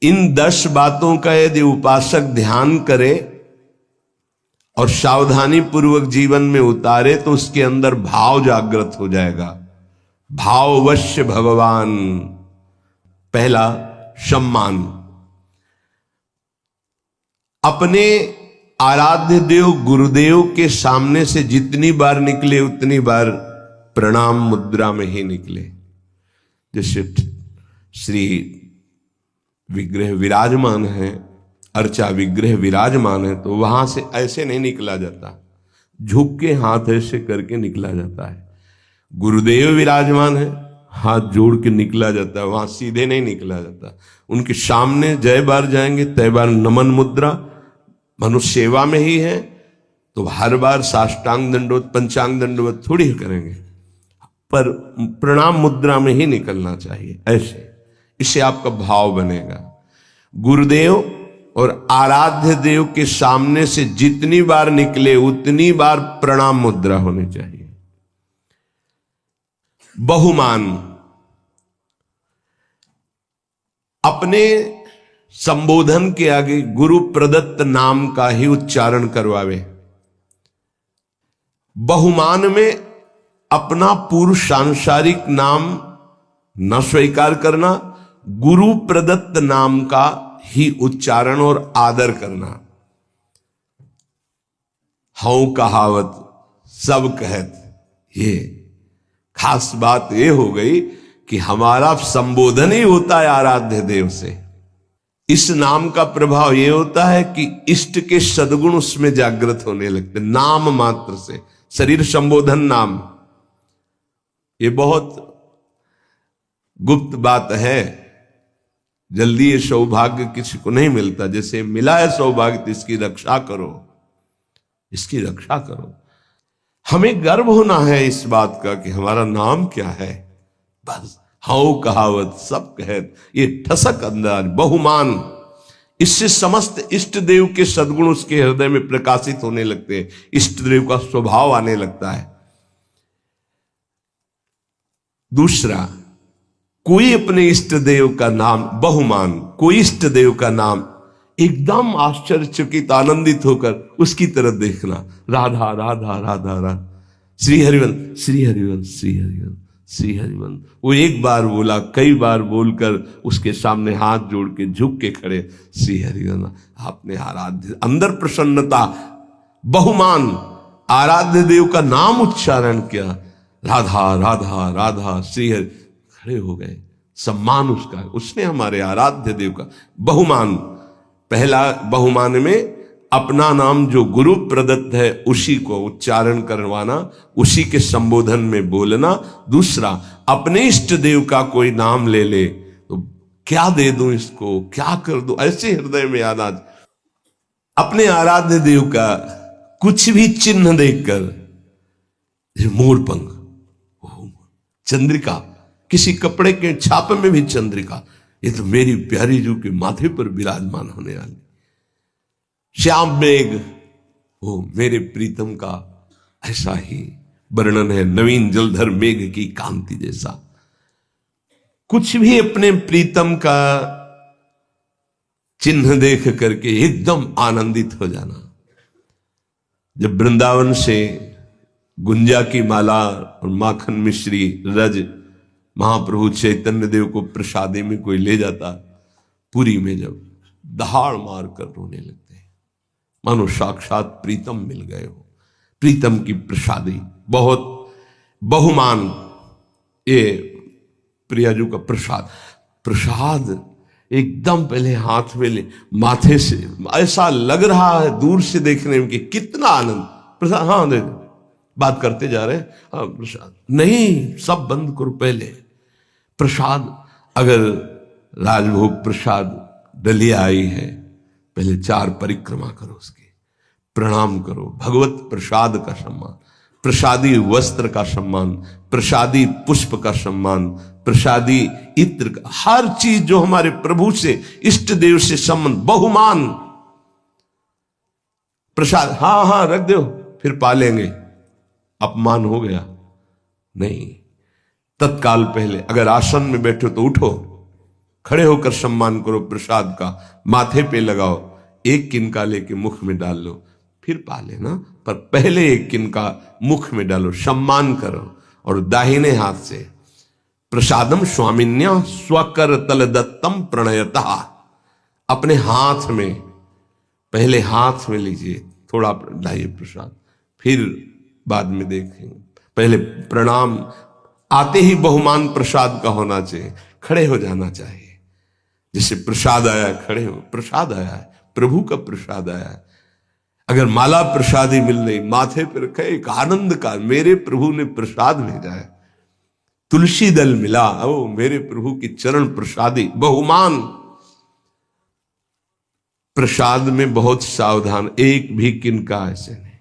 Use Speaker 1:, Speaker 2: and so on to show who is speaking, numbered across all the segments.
Speaker 1: इन 10 बातों का यदि उपासक ध्यान करे और सावधानी पूर्वक जीवन में उतारे तो उसके अंदर भाव जागृत हो जाएगा। भाववश्य भगवान। पहला, सम्मान। अपने आराध्य देव गुरुदेव के सामने से जितनी बार निकले उतनी बार प्रणाम मुद्रा में ही निकले। जैसे श्री विग्रह विराजमान है, अर्चा विग्रह विराजमान है, तो वहां से ऐसे नहीं निकला जाता, झुक के हाथ ऐसे करके निकला जाता है। गुरुदेव विराजमान है, हाथ जोड़ के निकला जाता है, वहां सीधे नहीं निकला जाता। उनके सामने जय बार जाएंगे तय बार नमन मुद्रा। मनुष्य सेवा में ही है तो हर बार साष्टांग दंडवत पंचांग दंडवत थोड़ी करेंगे, पर प्रणाम मुद्रा में ही निकलना चाहिए ऐसे। इससे आपका भाव बनेगा। गुरुदेव और आराध्य देव के सामने से जितनी बार निकले उतनी बार प्रणाम मुद्रा होनी चाहिए। बहुमान। अपने संबोधन के आगे गुरु प्रदत्त नाम का ही उच्चारण करवावे। बहुमान में अपना पूर्व सांसारिक नाम न स्वीकार करना, गुरु प्रदत्त नाम का ही उच्चारण और आदर करना। हूं कहावत सब कहत, ये खास बात ये हो गई कि हमारा संबोधन ही होता है आराध्य देव से। इस नाम का प्रभाव यह होता है कि इष्ट के सद्गुण उसमें जागृत होने लगते, नाम मात्र से। शरीर संबोधन नाम, ये बहुत गुप्त बात है, जल्दी ये सौभाग्य किसी को नहीं मिलता। जैसे मिला है सौभाग्य तो इसकी रक्षा करो, इसकी रक्षा करो। हमें गर्व होना है इस बात का कि हमारा नाम क्या है। बस हाउ कहावत सब कहत, ये ठसक अंदाज बहुमान। इससे समस्त इष्ट देव के सद्गुण उसके हृदय में प्रकाशित होने लगते हैं, इष्ट देव का स्वभाव आने लगता है। दूसरा, कोई अपने इष्ट देव का नाम बहुमान, कोई इष्ट देव का नाम एकदम आश्चर्यचकित आनंदित होकर उसकी तरफ देखना। राधा राधा राधा राधा, श्री हरिवंश श्री हरिवंश श्री हरिवंश श्री हरिवंश। वो एक बार बोला, कई बार बोलकर उसके सामने हाथ जोड़ के झुक के खड़े, श्री हरिवंश। आपने आराध्य, अंदर प्रसन्नता, बहुमान, आराध्य देव का नाम उच्चारण किया। राधा राधा राधा श्री हरि, खड़े हो गए। सम्मान उसका, उसने हमारे आराध्य देव का बहुमान। पहला बहुमान में अपना नाम जो गुरु प्रदत्त है उसी को उच्चारण करवाना, उसी के संबोधन में बोलना। दूसरा, अपने इष्ट देव का कोई नाम ले ले तो क्या दे दूं इसको, क्या कर दूं, ऐसे हृदय में आना। अपने आराध्य देव का कुछ भी चिन्ह देखकर, मोरपंख, चंद्रिका, किसी कपड़े के छाप में भी चंद्रिका, ये तो मेरी प्यारी जू के माथे पर विराजमान होने वाली। श्याम मेघ, वो मेरे प्रीतम का ऐसा ही वर्णन है, नवीन जलधर मेघ की कांति जैसा। कुछ भी अपने प्रीतम का चिन्ह देख करके एकदम आनंदित हो जाना। जब वृंदावन से गुंजा की माला और माखन मिश्री रज महाप्रभु चैतन्य देव को प्रसादी में कोई ले जाता, पुरी में जब दहाड़ मार कर रोने लगते, मानो साक्षात प्रीतम मिल गए हो। प्रीतम की प्रसादी बहुत बहुमान। ये प्रियाजू का प्रसाद, प्रसाद एकदम पहले हाथ में ले, माथे से ऐसा लग रहा है दूर से देखने में कि कितना आनंद। प्रसाद, हाँ दे, बात करते जा रहे हैं, हाँ प्रसाद नहीं, सब बंद करो। पहले प्रसाद, अगर राजभोग प्रसाद डलिया आई है, पहले 4 परिक्रमा करो, उसकी प्रणाम करो। भगवत प्रसाद का सम्मान, प्रसादी वस्त्र का सम्मान, प्रसादी पुष्प का सम्मान, प्रसादी इत्र का, हर चीज जो हमारे प्रभु से इष्ट देव से संबंध, बहुमान। प्रसाद हाँ हाँ रख दो, फिर पालेंगे, अपमान हो गया नहीं। तत्काल पहले अगर आसन में बैठो तो उठो, खड़े होकर सम्मान करो प्रसाद का, माथे पे लगाओ, एक किनका लेके मुख में डाल लो, फिर पा लेना, पर पहले एक किनका मुख में डालो, सम्मान करो। और दाहिने हाथ से प्रसादम स्वामिन्या स्वकर तल दत्तम प्रणयता, अपने हाथ में, पहले हाथ में लीजिए, थोड़ा लाइए प्रसाद, फिर बाद में देखेंगे। पहले प्रणाम, आते ही बहुमान प्रसाद का होना चाहिए, खड़े हो जाना चाहिए। जैसे प्रसाद आया है, खड़े हो, प्रसाद आया है, प्रभु का प्रसाद आया है। अगर माला प्रसादी मिल रही, माथे पर रखे, एक आनंद का, मेरे प्रभु ने प्रसाद भेजा है, तुलसी दल मिला, ओ मेरे प्रभु की चरण प्रसादी, बहुमान। प्रसाद में बहुत सावधान, एक भी किनका ऐसे नहीं,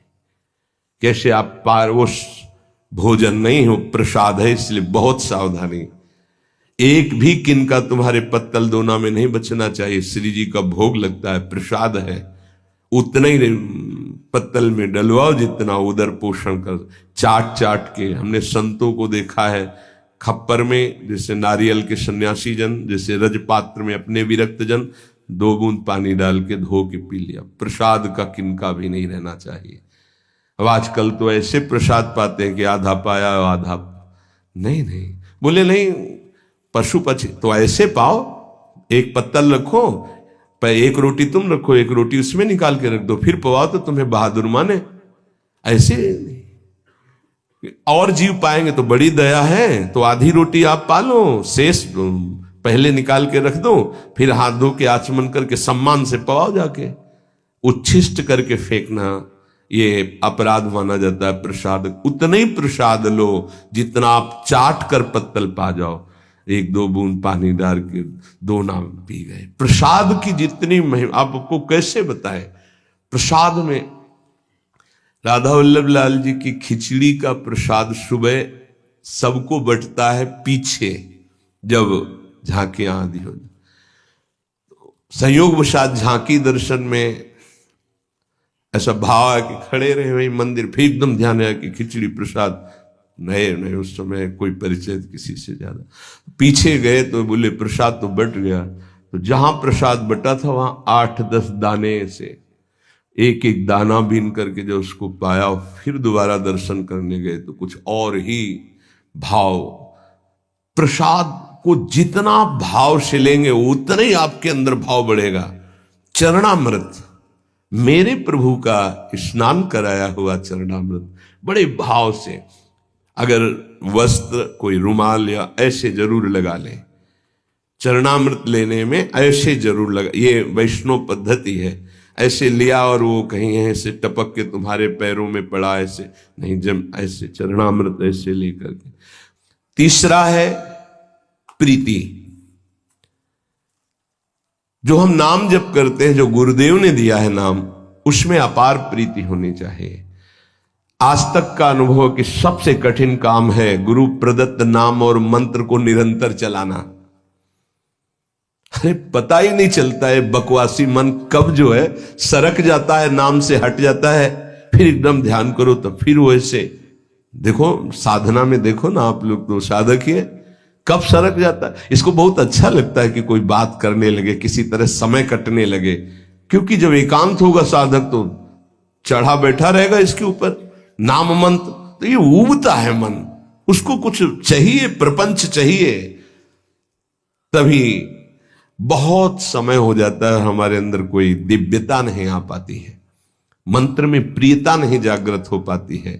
Speaker 1: कैसे आप पारवश भोजन नहीं हो, प्रसाद है इसलिए बहुत सावधानी। एक भी किनका तुम्हारे पत्तल दोना में नहीं बचना चाहिए। श्री जी का भोग लगता है, प्रसाद है, उतना ही पत्तल में डलवाओ जितना उदर पोषण कर। चाट चाट के हमने संतों को देखा है, खप्पर में जैसे नारियल के सन्यासी जन, जैसे रजपात्र में अपने विरक्त जन, 2 बूंद पानी डाल के धो के पी लिया। प्रसाद का किनका भी नहीं रहना चाहिए। अब आजकल तो ऐसे प्रसाद पाते हैं कि आधा पाया आधा नहीं, बोले नहीं, पशु पक्षी तो ऐसे पाओ, एक पत्तल रखो, एक रोटी तुम रखो, एक रोटी उसमें निकाल के रख दो, फिर पवाओ तो तुम्हें बहादुर माने। ऐसे नहीं, और जीव पाएंगे तो बड़ी दया है, तो आधी रोटी आप पालो, शेष पहले निकाल के रख दो, फिर हाथ धो के आचमन करके सम्मान से पवाओ जाके। उच्छिष्ट करके फेंकना ये अपराध माना जाता है। प्रसाद उतना ही प्रसाद लो जितना आप चाट कर पत्तल पा जाओ, 1-2 बूंद पानी डाल के 2 नाम पी गए। प्रसाद की जितनी महिमा आपको कैसे बताए। प्रसाद में राधा वल्लभ लाल जी की खिचड़ी का प्रसाद सुबह सबको बंटता है, पीछे जब झांकियां आदि हो, संयोग वशात झांकी दर्शन में ऐसा भाव है कि खड़े रहे वही मंदिर, फिर एकदम ध्यान आया कि खिचड़ी प्रसाद नहीं, उस समय कोई परिचय किसी से ज्यादा, पीछे गए तो बोले प्रसाद तो बट गया। तो जहां प्रसाद बटा था वहां 8-10 दाने से एक एक दाना बीन करके जो उसको पाया, फिर दोबारा दर्शन करने गए तो कुछ और ही भाव। प्रसाद को जितना भाव से लेंगे उतना ही आपके अंदर भाव बढ़ेगा। चरणामृत, मेरे प्रभु का स्नान कराया हुआ चरणामृत बड़े भाव से, अगर वस्त्र कोई रुमाल या ऐसे जरूर लगा लें, चरणामृत लेने में ऐसे जरूर लगा, ये वैष्णव पद्धति है। ऐसे लिया और वो कहीं ऐसे टपक के तुम्हारे पैरों में पड़ा, ऐसे नहीं, जब ऐसे चरणामृत ऐसे लेकर के। तीसरा है प्रीति, जो हम नाम जप करते हैं, जो गुरुदेव ने दिया है नाम, उसमें अपार प्रीति होनी चाहिए। आज तक का अनुभव कि सबसे कठिन काम है गुरु प्रदत्त नाम और मंत्र को निरंतर चलाना। अरे पता ही नहीं चलता है, बकवासी मन कब जो है सरक जाता है, नाम से हट जाता है, फिर एकदम ध्यान करो तो फिर वो ऐसे देखो, साधना में देखो ना, आप लोग तो साधक ही है, कब सरक जाता है। इसको बहुत अच्छा लगता है कि कोई बात करने लगे, किसी तरह समय कटने लगे, क्योंकि जब एकांत होगा साधक तो चढ़ा बैठा रहेगा इसके ऊपर नाम मंत्र, तो ये ऊबता है मन, उसको कुछ चाहिए, प्रपंच चाहिए, तभी बहुत समय हो जाता है, हमारे अंदर कोई दिव्यता नहीं आ पाती है, मंत्र में प्रियता नहीं जागृत हो पाती है।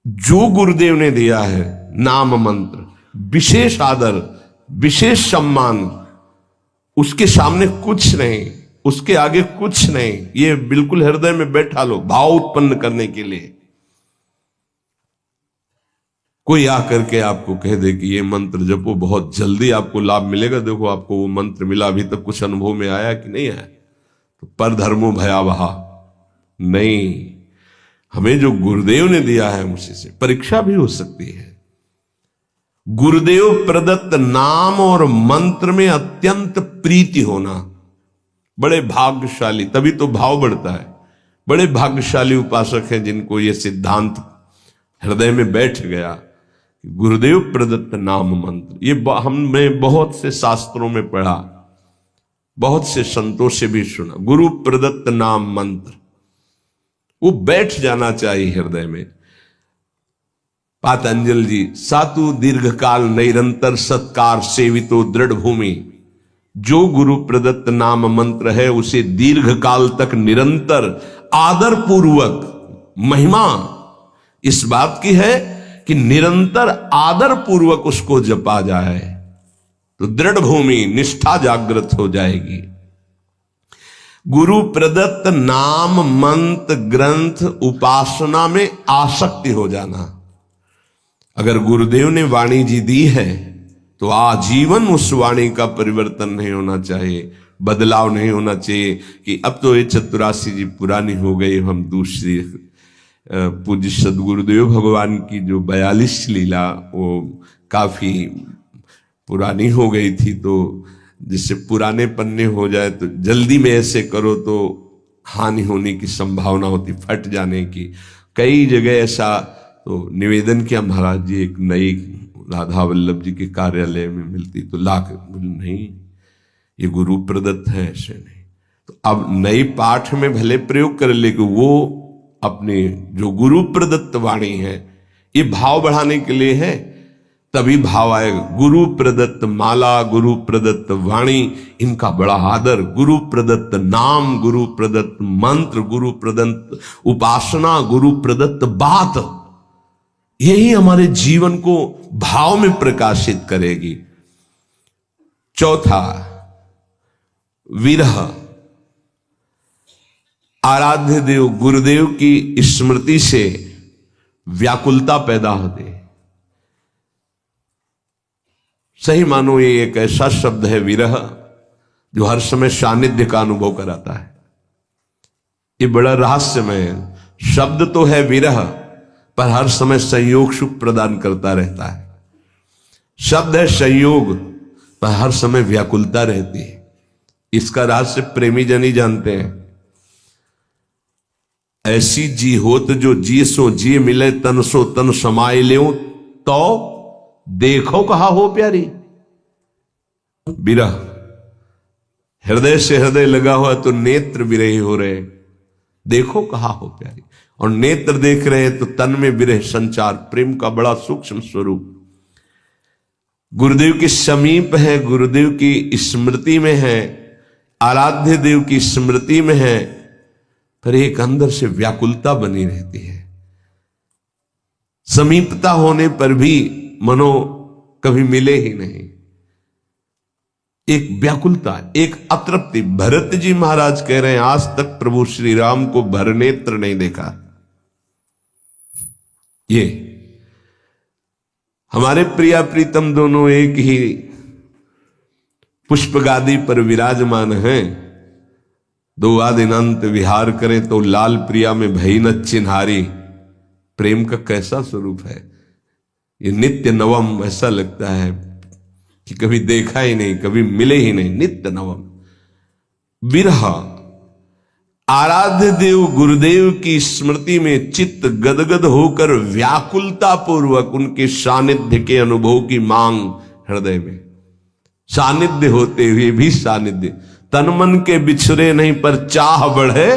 Speaker 1: जो गुरुदेव ने दिया है नाम मंत्र, विशेष आदर, विशेष सम्मान, उसके सामने कुछ नहीं, उसके आगे कुछ नहीं, ये बिल्कुल हृदय में बैठा लो भाव उत्पन्न करने के लिए। कोई आकर के आपको कह दे कि ये मंत्र जपो, बहुत जल्दी आपको लाभ मिलेगा, देखो आपको वो मंत्र मिला, अभी तक कुछ अनुभव में आया कि नहीं आया, तो पर धर्मो भयावहा नहीं। हमें जो गुरुदेव ने दिया है उसी से परीक्षा भी हो सकती है। गुरुदेव प्रदत्त नाम और मंत्र में अत्यंत प्रीति होना बड़े भाग्यशाली, तभी तो भाव बढ़ता है। बड़े भाग्यशाली उपासक हैं जिनको ये सिद्धांत हृदय में बैठ गया गुरुदेव प्रदत्त नाम मंत्र, ये हमने बहुत से शास्त्रों में पढ़ा, बहुत से संतों से भी सुना। गुरु प्रदत्त नाम मंत्र वो बैठ जाना चाहिए हृदय में। पातंजल जी, सातु दीर्घकाल निरंतर सत्कार सेवितो दृढ़ भूमि, जो गुरु प्रदत्त नाम मंत्र है उसे दीर्घकाल तक निरंतर आदर पूर्वक, महिमा इस बात की है कि निरंतर आदर पूर्वक उसको जपा जाए तो दृढ़ भूमि निष्ठा जागृत हो जाएगी। गुरु प्रदत्त नाम मंत्र ग्रंथ उपासना में आसक्ति हो जाना। अगर गुरुदेव ने वाणी जी दी है तो आजीवन उस वाणी का परिवर्तन नहीं होना चाहिए, बदलाव नहीं होना चाहिए कि अब तो ये 84 जी पुरानी हो गई, हम दूसरी। पूज्य सदगुरुदेव भगवान की जो 42 लीला वो काफी पुरानी हो गई थी, तो जिससे पुराने पन्ने हो जाए तो जल्दी में ऐसे करो तो हानि होने की संभावना होती, फट जाने की। कई जगह ऐसा तो निवेदन किया महाराज जी, एक नई राधा वल्लभ जी के कार्यालय में मिलती तो लाख, नहीं ये गुरु प्रदत्त है, ऐसे नहीं। तो अब नई पाठ में भले प्रयोग कर, लेकिन वो अपने जो गुरु प्रदत्त वाणी है, ये भाव बढ़ाने के लिए है, तभी भाव आएगा। गुरु प्रदत्त माला, गुरु प्रदत्त वाणी, इनका बड़ा आदर। गुरु प्रदत्त नाम, गुरु प्रदत्त मंत्र, गुरु प्रदत्त उपासना, गुरु प्रदत्त बात, यही हमारे जीवन को भाव में प्रकाशित करेगी। चौथा, विरह। आराध्य देव गुरुदेव की स्मृति से व्याकुलता पैदा होती है। सही मानो ये एक ऐसा शब्द है विरह जो हर समय सानिध्य का अनुभव कराता है। ये बड़ा रहस्यमय शब्द तो है विरह, पर हर समय संयोग सुख प्रदान करता रहता है। शब्द है संयोग, पर हर समय व्याकुलता रहती है। इसका रहस्य प्रेमी जन ही जानते हैं। ऐसी जी होत जो जी सो जी मिले, तन सो तन समाये ले, तो देखो कहा हो प्यारी। विरह हृदय से हृदय लगा हुआ तो नेत्र विरही हो रहे, देखो कहा हो प्यारी। और नेत्र देख रहे हैं तो तन में विरह संचार, प्रेम का बड़ा सूक्ष्म स्वरूप। गुरुदेव के समीप है, गुरुदेव की स्मृति में है, आराध्य देव की स्मृति में है, पर एक अंदर से व्याकुलता बनी रहती है। समीपता होने पर भी मनो कभी मिले ही नहीं, एक व्याकुलता, एक अतृप्ति। भरत जी महाराज कह रहे हैं आज तक प्रभु श्री राम को भरनेत्र नहीं देखा। ये हमारे प्रिया प्रीतम दोनों एक ही पुष्प गादी पर विराजमान हैं। दो आदिनंत विहार करें तो लाल प्रिया में भई न चिन्हारी। प्रेम का कैसा स्वरूप है ये, नित्य नवम। ऐसा लगता है कि कभी देखा ही नहीं, कभी मिले ही नहीं, नित्य नवम। विरह। आराध्य देव गुरुदेव की स्मृति में चित्त गदगद होकर व्याकुलता पूर्वक उनके सानिध्य के अनुभव की मांग हृदय में। सानिध्य होते हुए भी सानिध्य, तन मन के बिछड़े नहीं पर चाह बढ़े,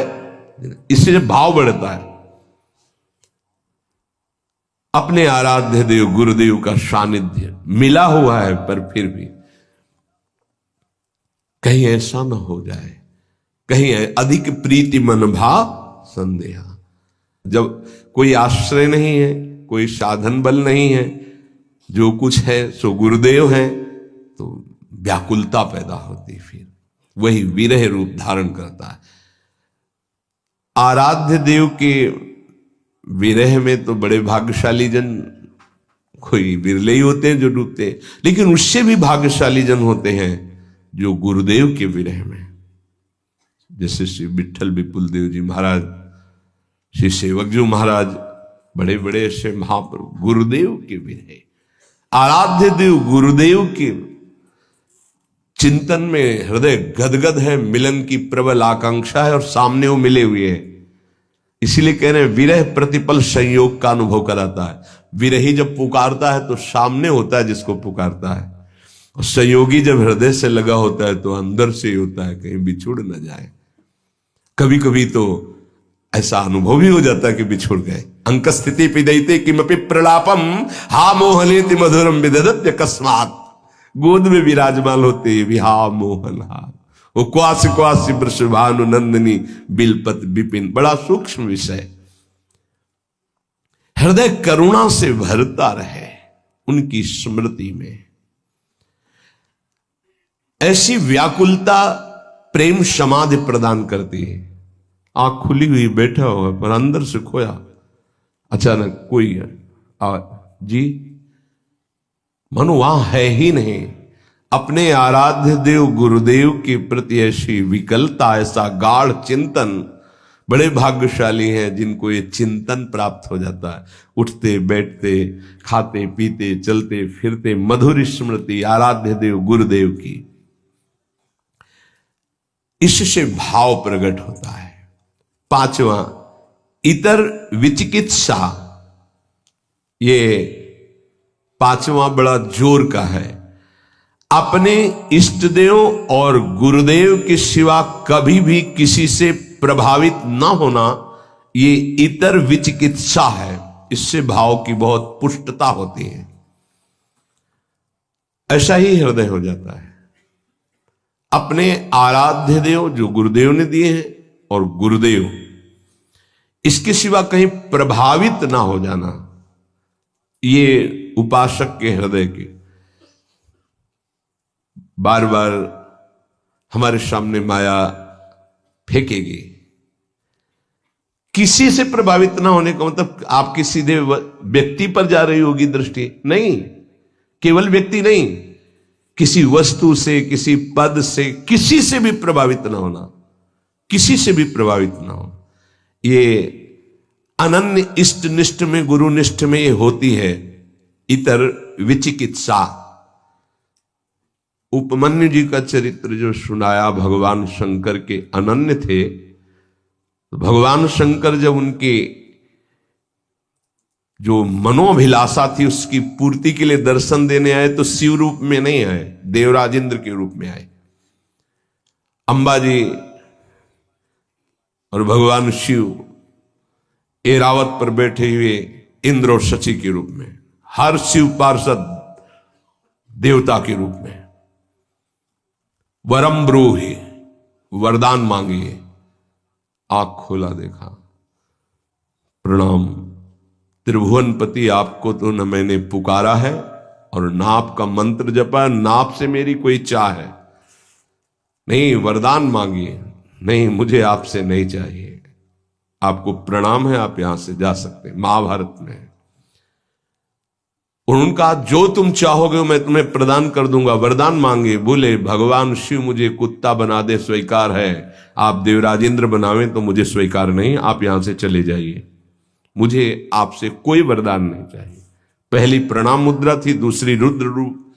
Speaker 1: इससे भाव बढ़ता है। अपने आराध्य देव गुरुदेव का सानिध्य मिला हुआ है, पर फिर भी कहीं ऐसा न हो जाए, कहीं अधिक प्रीति मन भाव संदेहा। जब कोई आश्रय नहीं है, कोई साधन बल नहीं है, जो कुछ है सो गुरुदेव है, तो व्याकुलता पैदा होती, फिर वही विरह रूप धारण करता है। आराध्य देव के विरह में तो बड़े भाग्यशाली जन, कोई विरले ही होते हैं जो डूबते हैं, लेकिन उससे भी भाग्यशाली जन होते हैं जो गुरुदेव के विरह में, जैसे श्री विठल विपुल देव जी महाराज, श्री सेवक जी महाराज, बड़े बड़े ऐसे महाप्रभु गुरुदेव के विरह। आराध्य देव गुरुदेव के चिंतन में हृदय गदगद है, मिलन की प्रबल आकांक्षा है और सामने वो मिले हुए हैं। इसीलिए कह रहे हैं विरह प्रतिपल संयोग का अनुभव कराता है। विरही जब पुकारता है तो सामने होता है जिसको पुकारता है, और संयोगी जब हृदय से लगा होता है तो अंदर से ही होता है, कहीं बिछुड़ न जाए। कभी कभी तो ऐसा अनुभव भी हो जाता है कि बिछुड़ गए। अंक स्थिति पिदयते किमपि प्रलापम हा मोहनेति मधुरम विदधत्य अकस्मात्। गोद में विराजमान होते विहा मोहन हा, वो क्वासी वृषभानु नंदिनी बिलपत विपिन। बड़ा सूक्ष्म विषय। हृदय करुणा से भरता रहे उनकी स्मृति में। ऐसी व्याकुलता प्रेम समाधि प्रदान करती है। आंख खुली हुई बैठा हुआ पर अंदर से खोया, अचानक कोई है जी, मनु वहां है ही नहीं। अपने आराध्य देव गुरुदेव के प्रति ऐसी विकलता, ऐसा गाढ़ चिंतन, बड़े भाग्यशाली हैं जिनको ये चिंतन प्राप्त हो जाता है। उठते बैठते, खाते पीते, चलते फिरते मधुर स्मृति आराध्य देव गुरुदेव की, इससे भाव प्रकट होता है। पांचवा, इतर विचिकित्सा। ये पांचवा बड़ा जोर का है। अपने इष्ट देव और गुरुदेव के सिवा कभी भी किसी से प्रभावित न होना, ये इतर विचिकित्सा है। इससे भाव की बहुत पुष्टता होती है। ऐसा ही हृदय हो जाता है। अपने आराध्य देव जो गुरुदेव ने दिए हैं और गुरुदेव, इसके सिवा कहीं प्रभावित ना हो जाना, ये उपासक के हृदय के बार बार हमारे सामने माया फेंकेगी। किसी से प्रभावित ना होने का मतलब आपकी सीधे व्यक्ति पर जा रही होगी दृष्टि, नहीं, केवल व्यक्ति नहीं, किसी वस्तु से, किसी पद से, किसी से भी प्रभावित ना होना, किसी से भी प्रभावित ना हो। ये अनन्य इष्ट निष्ठ में, गुरु निष्ठ में ये होती है इतर विचिकित्सा। उपमन्यु जी का चरित्र जो सुनाया, भगवान शंकर के अनन्य थे, तो भगवान शंकर जब उनके जो मनोभिलाषा थी उसकी पूर्ति के लिए दर्शन देने आए तो शिव रूप में नहीं आए, देवराज इंद्र के रूप में आए। अंबा जी और भगवान शिव एरावत पर बैठे हुए इंद्र और शची के रूप में, हर शिव पार्षद देवता के रूप में। वरम ब्रूहि, वरदान मांगिए। आंख खोला, देखा, प्रणाम त्रिभुवनपति, आपको तो न मैंने पुकारा है और ना आपका मंत्र जपा, ना आपसे मेरी कोई चाह है। नहीं, वरदान मांगिए। नहीं, मुझे आपसे नहीं चाहिए, आपको प्रणाम है, आप यहां से जा सकते हैं। महाभारत में उनका जो तुम चाहोगे मैं तुम्हें प्रदान कर दूंगा, वरदान मांगे। बोले भगवान शिव मुझे कुत्ता बना दे स्वीकार है, आप देवराज इंद्र बनावें तो मुझे स्वीकार नहीं, आप यहां से चले जाइए, मुझे आपसे कोई वरदान नहीं चाहिए। पहली प्रणाम मुद्रा थी, दूसरी रुद्र रूप।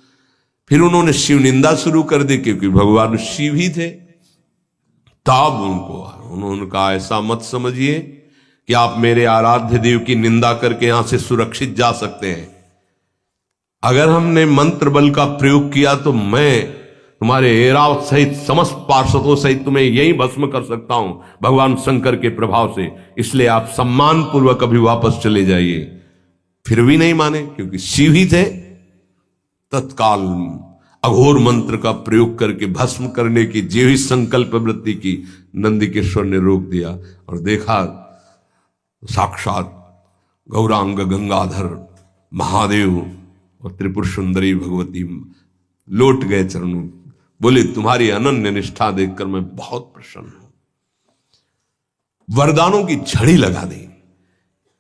Speaker 1: फिर उन्होंने शिव निंदा शुरू कर दी क्योंकि भगवान शिव ही थे। तब उन्होंने कहा ऐसा मत समझिए कि आप मेरे आराध्य देव की निंदा करके यहां से सुरक्षित जा सकते हैं। अगर हमने मंत्र बल का प्रयोग किया तो मैं तुम्हारे एरावत सहित समस्त पार्षदों सहित तुम्हें यही भस्म कर सकता हूं भगवान शंकर के प्रभाव से, इसलिए आप सम्मान पूर्वक अभी वापस चले जाइए। फिर भी नहीं माने क्योंकि शिव ही थे। तत्काल अघोर मंत्र का प्रयोग करके भस्म करने की जो ही संकल्प वृत्ति की नंदिकेश्वर ने रोक दिया और देखा साक्षात गौरांग गंगाधर महादेव और त्रिपुर सुंदरी भगवती लौट गए चरणों। बोले तुम्हारी अनन्य निष्ठा देखकर मैं बहुत प्रसन्न हूं। वरदानों की झड़ी लगा दी।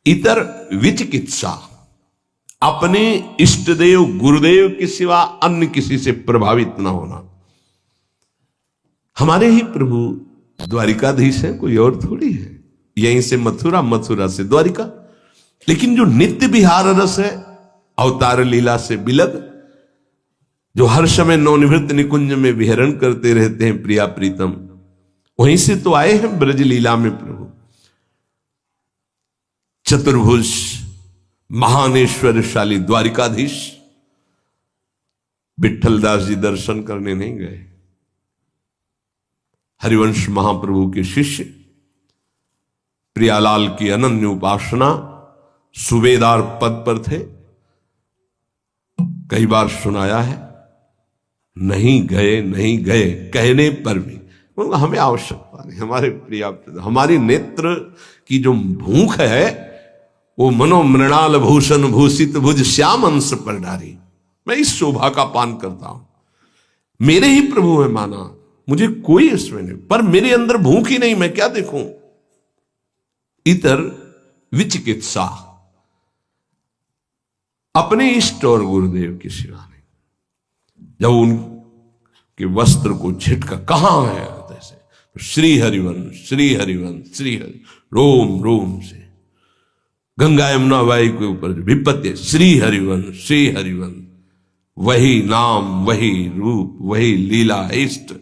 Speaker 1: इतर विचिकित्सा, अपने इष्ट देव गुरुदेव के सिवा अन्य किसी से प्रभावित ना होना। हमारे ही प्रभु द्वारिकाधीश है, कोई और थोड़ी है। यहीं से मथुरा, मथुरा से द्वारिका। लेकिन जो नित्य विहार रस है, अवतार लीला से बिलग, जो हर समय नवनिवृत्त निकुंज में विहरण करते रहते हैं प्रिया प्रीतम, वहीं से तो आए हैं ब्रज लीला में प्रभु। चतुर्भुज महान ऐश्वर्यशाली द्वारिकाधीश विठलदास जी दर्शन करने नहीं गए। हरिवंश महाप्रभु के शिष्य प्रियालाल की अनन्य उपासना सूबेदार पद पर थे, कई बार सुनाया है, नहीं गए कहने पर भी हमें आवश्यकता नहीं, हमारे पर्याप्त, हमारी नेत्र की जो भूख है वो मनो मृणाल भूषण भूषित भुज श्याम अंश पर डारी, मैं इस शोभा का पान करता हूं। मेरे ही प्रभु है माना, मुझे कोई इसमें नहीं, पर मेरे अंदर भूख ही नहीं, मैं क्या देखूं। इतर विचिकित्सा, अपने इष्ट और गुरुदेव की सिवा नहीं। जब उनके वस्त्र को झटका, कहां है ऐसे, तो श्री हरिवंश श्री हरिवंश श्री हरि, रोम रोम से गंगा यमुना वायु के ऊपर जो विपत्ति, श्री हरिवंश श्री हरिवंश, वही नाम वही रूप वही लीला, इष्ट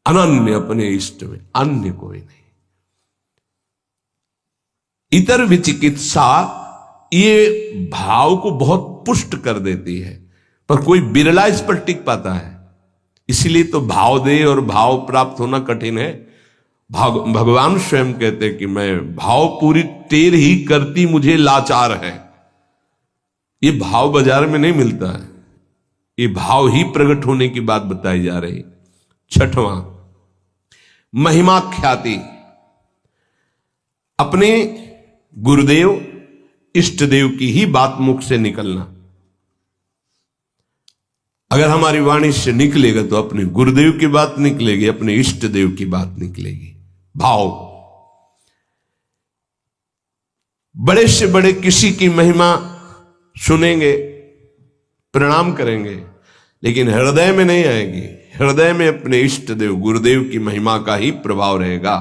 Speaker 1: अनन्य, अपने इष्ट में अन्य कोई नहीं। इतर विचिकित्सा ये भाव को बहुत पुष्ट कर देती है, पर कोई बिरला इस पर टिक पाता है। इसीलिए तो भाव दे और भाव प्राप्त होना कठिन है। भगवान स्वयं कहते हैं कि मैं भाव पूरी तेर ही करती मुझे लाचार है। ये भाव बाजार में नहीं मिलता है, ये भाव ही प्रकट होने की बात बताई जा रही। छठवां, महिमा ख्याति, अपने गुरुदेव इष्ट देव की ही बात मुख से निकलना। अगर हमारी वाणी से निकलेगा तो अपने गुरुदेव की बात निकलेगी, अपने इष्ट देव की बात निकलेगी। भाव, बड़े से बड़े किसी की महिमा सुनेंगे, प्रणाम करेंगे, लेकिन हृदय में नहीं आएगी। हृदय में अपने इष्ट देव गुरुदेव की महिमा का ही प्रभाव रहेगा।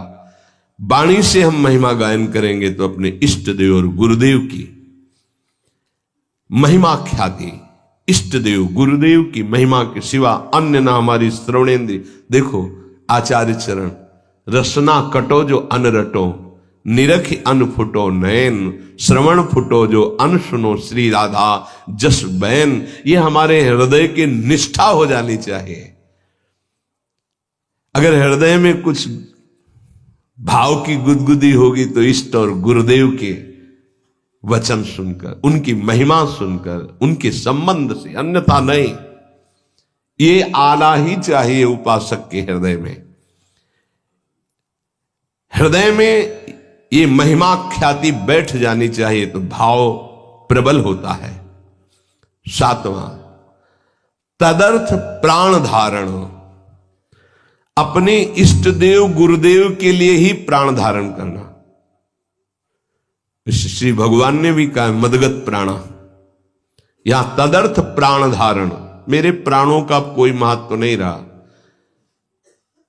Speaker 1: वाणी से हम महिमा गायन करेंगे तो अपने इष्ट देव और गुरुदेव की महिमा ख्याति, इष्ट देव गुरुदेव की महिमा के सिवा अन्य ना हमारी श्रवणेन्द्रिय। देखो आचार्य चरण, रसना कटो जो अन रटो, निरख अन फुटो नयन, श्रवण फुटो जो अन सुनो श्री राधा जस बैन। ये हमारे हृदय की निष्ठा हो जानी चाहिए। अगर हृदय में कुछ भाव की गुदगुदी होगी तो इष्ट और गुरुदेव के वचन सुनकर, उनकी महिमा सुनकर, उनके संबंध से, अन्यथा नहीं। ये आना ही चाहिए उपासक के हृदय में। हृदय में ये महिमा ख्याति बैठ जानी चाहिए तो भाव प्रबल होता है। सातवां, तदर्थ प्राण धारण, अपने इष्ट देव गुरुदेव के लिए ही प्राण धारण करना। श्री भगवान ने भी कहा मदगत प्राणा, यहां तदर्थ प्राण धारण। मेरे प्राणों का कोई महत्व नहीं रहा।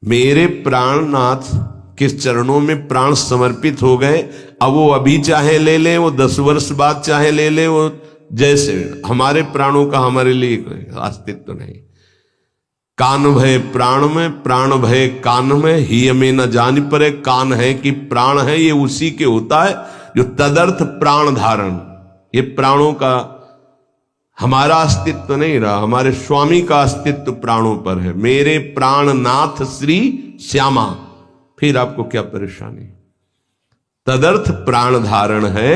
Speaker 1: मेरे प्राणनाथ के चरणों में प्राण समर्पित हो गए। अब वो अभी चाहे ले ले, वो 10 वर्ष बाद चाहे ले ले, वो जैसे, हमारे प्राणों का हमारे लिए कोई अस्तित्व नहीं। कान भय प्राण में, प्राण भय कान में, ही में न जान परे। कान है कि प्राण है, ये उसी के होता है जो तदर्थ प्राण धारण। ये प्राणों का हमारा अस्तित्व नहीं रहा, हमारे स्वामी का अस्तित्व प्राणों पर है। मेरे प्राणनाथ श्री श्यामा, फिर आपको क्या परेशानी। तदर्थ प्राण धारण है।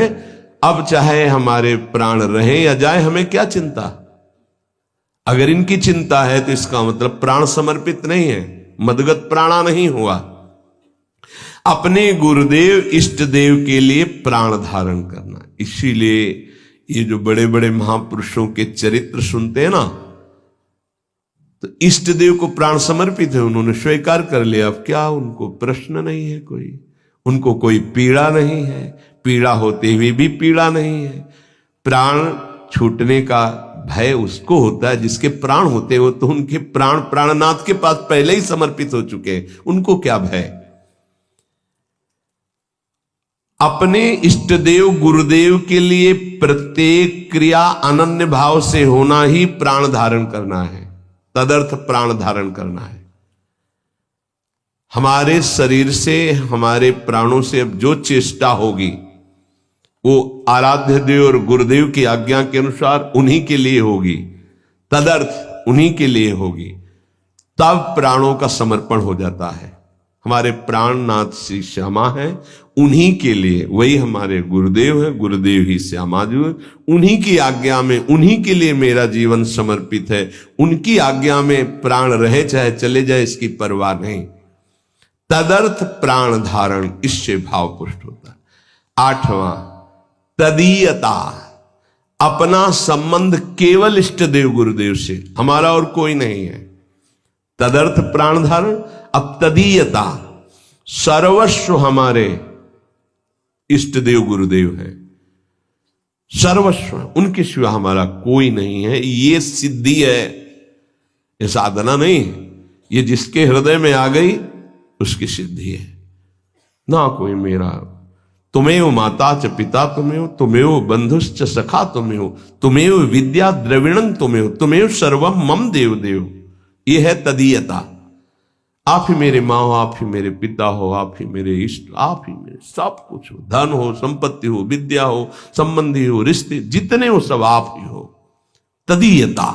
Speaker 1: अब चाहे हमारे प्राण रहे या जाए, हमें क्या चिंता। अगर इनकी चिंता है तो इसका मतलब प्राण समर्पित नहीं है, मदगत प्राणा नहीं हुआ। अपने गुरुदेव इष्ट देव के लिए प्राण धारण करना। इसीलिए ये जो बड़े बड़े महापुरुषों के चरित्र सुनते हैं ना, तो इष्ट देव को प्राण समर्पित है, उन्होंने स्वीकार कर लिया। अब क्या उनको प्रश्न नहीं है कोई, उनको कोई पीड़ा नहीं है, पीड़ा होते हुए भी पीड़ा नहीं है। प्राण छूटने का भय उसको होता है जिसके प्राण होते हो, तो उनके प्राण प्राणनाथ के पास पहले ही समर्पित हो चुके हैं, उनको क्या भय। अपने इष्ट देव गुरुदेव के लिए प्रत्येक क्रिया अनन्य भाव से होना ही प्राण धारण करना है, तदर्थ प्राण धारण करना है। हमारे शरीर से, हमारे प्राणों से अब जो चेष्टा होगी वो आराध्य देव और गुरुदेव की आज्ञा के अनुसार उन्हीं के लिए होगी, तदर्थ उन्हीं के लिए होगी, तब प्राणों का समर्पण हो जाता है। हमारे प्राणनाथ श्री श्यामा है, उन्हीं के लिए, वही हमारे गुरुदेव है, गुरुदेव ही श्यामा जी है, उन्हीं की आज्ञा में, उन्हीं के लिए मेरा जीवन समर्पित है। उनकी आज्ञा में प्राण रहे चाहे चले जाए, इसकी परवाह नहीं। तदर्थ प्राण धारण, इससे भाव पुष्ट होता है। 8वां तदीयता, अपना संबंध केवल इष्ट देव गुरुदेव से, हमारा और कोई नहीं है। तदर्थ प्राण धारण। अब तदीयता, सर्वस्व हमारे इष्ट देव गुरुदेव है, सर्वस्व, उनके सिवा हमारा कोई नहीं है। ये सिद्धि है, ये साधना नहीं है, ये जिसके हृदय में आ गई उसकी सिद्धि है। ना कोई मेरा, तुमेव माता च पिता तुमेव, तुमेव बंधुश्च सखा तुमेव, तुमेव विद्या द्रविणं तुमेव, तुमेव सर्वम मम देव देव। ये है तदीयता। आप ही मेरे माँ हो, आप ही मेरे पिता हो, आप ही मेरे इष्ट, आप ही मेरे सब कुछ हो, धन हो, संपत्ति हो, विद्या हो, संबंधी हो, रिश्ते जितने हो सब आप ही हो। तदीयता,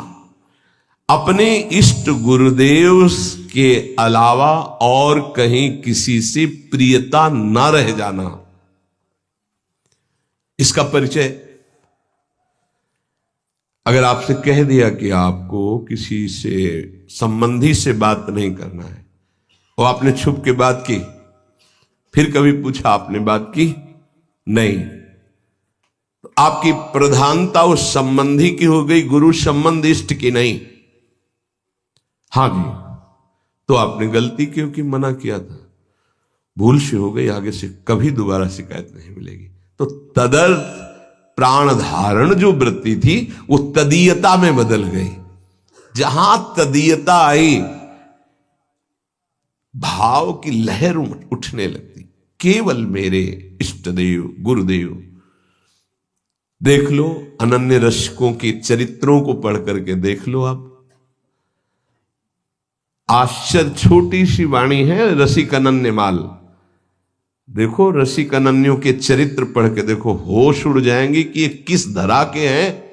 Speaker 1: अपने इष्ट गुरुदेव के अलावा और कहीं किसी से प्रियता न रह जाना, इसका परिचय। अगर आपसे कह दिया कि आपको किसी से संबंधी से बात नहीं करना है, और आपने छुप के बात की, फिर कभी पूछा आपने बात की नहीं, तो आपकी प्रधानता उस संबंधी की हो गई, गुरु संबंध इष्ट की नहीं। हाँ जी, तो आपने गलती क्योंकि मना किया था, भूल से हो गई, आगे से कभी दोबारा शिकायत नहीं मिलेगी। तो तदर्थ प्राण धारण जो वृत्ति थी वो तदीयता में बदल गई। जहां तदीयता आई, भाव की लहर उठने लगती, केवल मेरे इष्ट देव गुरुदेव। देख लो अनन्य रसिकों के चरित्रों को पढ़ करके देख लो आप, आश्चर्य, छोटी सी वाणी है रसिक अनन्य माल। देखो रसिक अनन्यों के चरित्र पढ़ के देखो, होश उड़ जाएंगे कि ये किस धरा के हैं,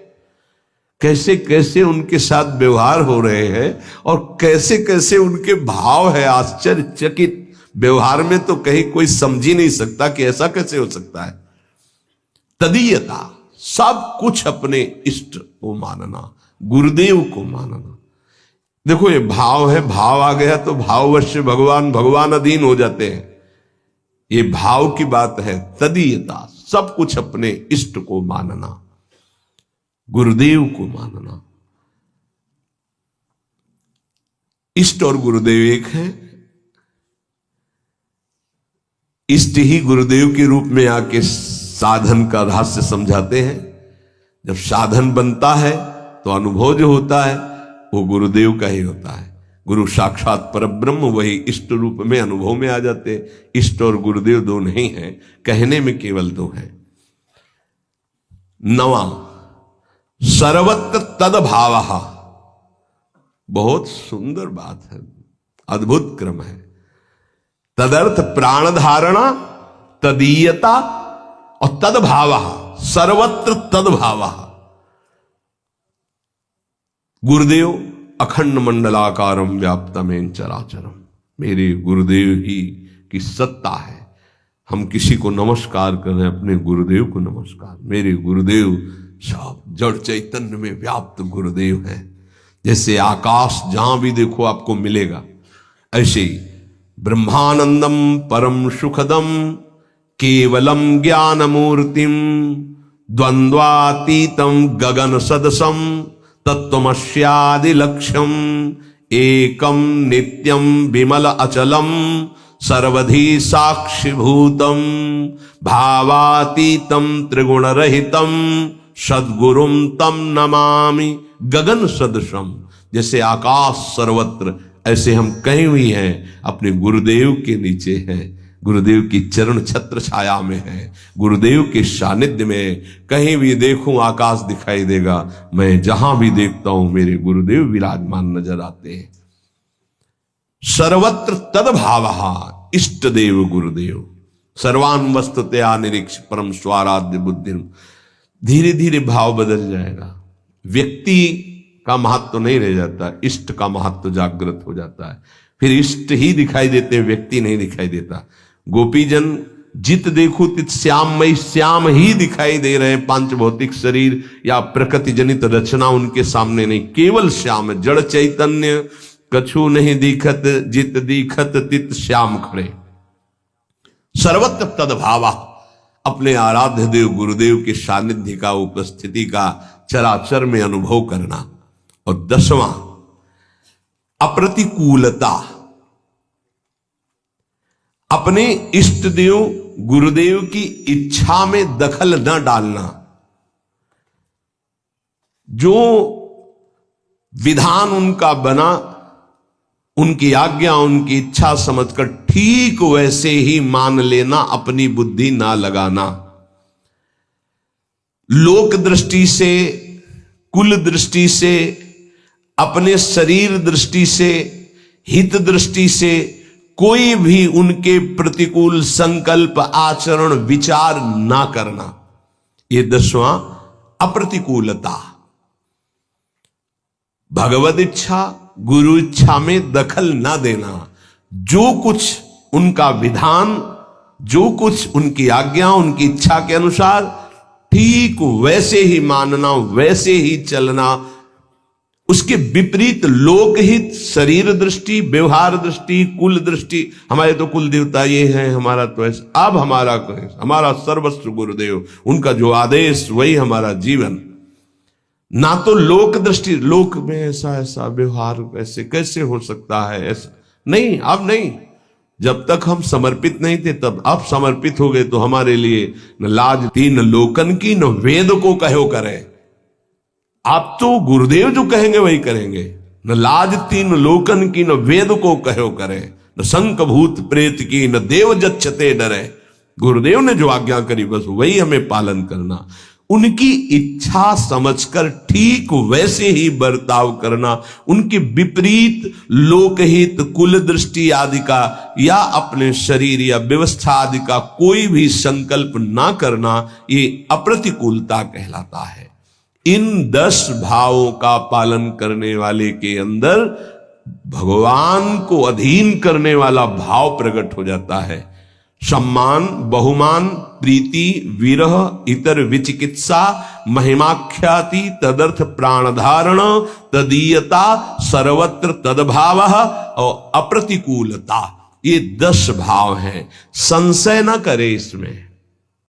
Speaker 1: कैसे कैसे उनके साथ व्यवहार हो रहे हैं और कैसे कैसे उनके भाव है। आश्चर्यचकित व्यवहार में तो कहीं कोई समझ ही नहीं सकता कि ऐसा कैसे हो सकता है। तदीयता, सब कुछ अपने इष्ट को मानना, गुरुदेव को मानना। देखो ये भाव है, भाव आ गया तो भाववश भगवान, भगवान अधीन हो जाते हैं, ये भाव की बात है। तदीयता, सब कुछ अपने इष्ट को मानना, गुरुदेव को मानना। इष्ट और गुरुदेव एक है। इष्ट ही गुरुदेव के रूप में आके साधन का रहस्य समझाते हैं। जब साधन बनता है तो अनुभव जो होता है वो गुरुदेव का ही होता है। गुरु साक्षात परब्रह्म, वही इष्ट रूप में अनुभव में आ जाते हैं। इष्ट और गुरुदेव दो नहीं हैं, कहने में केवल दो हैं। 9वां सर्वत्र तदभावः, बहुत सुंदर बात है, अद्भुत क्रम है। तदर्थ प्राण धारणा, तदीयता और तदभावः, सर्वत्र तदभावः। गुरुदेव अखंड मंडलाकारम व्याप्तमेन चराचरम, मेरे गुरुदेव ही की सत्ता है। हम किसी को नमस्कार कर रहे हैं, अपने गुरुदेव को नमस्कार। मेरे गुरुदेव सब जड़ चैतन्य में व्याप्त गुरुदेव है। जैसे आकाश जहां भी देखो आपको मिलेगा, ऐसे ही ब्रह्मानंदम परम सुखदम केवलम ज्ञान मूर्तिम द्वंद्वातीतम गगन सदसम तत्वमस्यादि लक्ष्यम एकम नित्यम विमल अचलम सर्वधि साक्षिभूतम भावातीतम त्रिगुण रहितम सद्गुरुम तम नमामि गगन सदृशम। जैसे आकाश सर्वत्र, ऐसे हम कहीं भी हैं अपने गुरुदेव के नीचे हैं, गुरुदेव की चरण छत्र छाया में है, गुरुदेव के सानिध्य में। कहीं भी देखूं आकाश दिखाई देगा, मैं जहां भी देखता हूं मेरे गुरुदेव विराजमान नजर आते हैं। सर्वत्र तदभावः, इष्ट देव गुरुदेव। सर्वान वस्तुतया निरीक्ष परम स्वाराध्य बुद्धि। धीरे धीरे भाव बदल जाएगा। व्यक्ति का महत्व नहीं रह जाता, इष्ट का महत्व जागृत हो जाता है। फिर इष्ट ही दिखाई देते, व्यक्ति नहीं दिखाई देता। गोपीजन जित देखो तित श्याममय, श्याम ही दिखाई दे रहे हैं। पांच भौतिक शरीर या प्रकृति जनित रचना उनके सामने नहीं, केवल श्याम। जड़ चैतन्य कछु नहीं दिखत, जित दिखत तित श्याम खड़े। सर्वत्र तद्भावा, अपने आराध्य देव गुरुदेव के सानिध्य का, उपस्थिति का चराचर में अनुभव करना। और 10वां अप्रतिकूलता, अपने इष्ट देव गुरुदेव की इच्छा में दखल न डालना। जो विधान उनका बना, उनकी आज्ञा उनकी इच्छा समझकर ठीक वैसे ही मान लेना, अपनी बुद्धि ना लगाना। लोक दृष्टि से, कुल दृष्टि से, अपने शरीर दृष्टि से, हित दृष्टि से कोई भी उनके प्रतिकूल संकल्प, आचरण, विचार ना करना। ये 10वां अप्रतिकूलता। भगवद इच्छा, गुरु इच्छा में दखल ना देना। जो कुछ उनका विधान, जो कुछ उनकी आज्ञा, उनकी इच्छा के अनुसार ठीक वैसे ही मानना, वैसे ही चलना। उसके विपरीत लोकहित, शरीर दृष्टि, व्यवहार दृष्टि, कुल दृष्टि, हमारे तो कुल देवता ये हैं, हमारा तो ऐसा, अब हमारा सर्वस्व गुरुदेव, उनका जो आदेश वही हमारा जीवन। ना तो लोक दृष्टि, लोक में ऐसा व्यवहार ऐसे कैसे हो सकता है, ऐसा नहीं, अब नहीं। जब तक हम समर्पित नहीं थे, तब अब समर्पित हो गए तो हमारे लिए न लाज तीन लोकन की, न वेद को कहो करे। आप तो गुरुदेव जो कहेंगे वही करेंगे। न लाज तीन लोकन की, न वेद को कहो करे, न शंक भूत प्रेत की, न देव जच्छते डरे। गुरुदेव ने जो आज्ञा करी बस वही हमें पालन करना। उनकी इच्छा समझकर ठीक वैसे ही बर्ताव करना। उनके विपरीत लोकहित, कुल दृष्टि आदि का या अपने शरीर या व्यवस्था आदि का कोई भी संकल्प ना करना, ये अप्रतिकूलता कहलाता है। इन 10 भावों का पालन करने वाले के अंदर भगवान को अधीन करने वाला भाव प्रकट हो जाता है। सम्मान, बहुमान, प्रीति, विरह, इतर विचिकित्सा, महिमाख्याति, तदर्थ प्राणधारण, तदीयता, सर्वत्र तदभाव और अप्रतिकूलता। ये 10 भाव हैं। संशय न करे इसमें।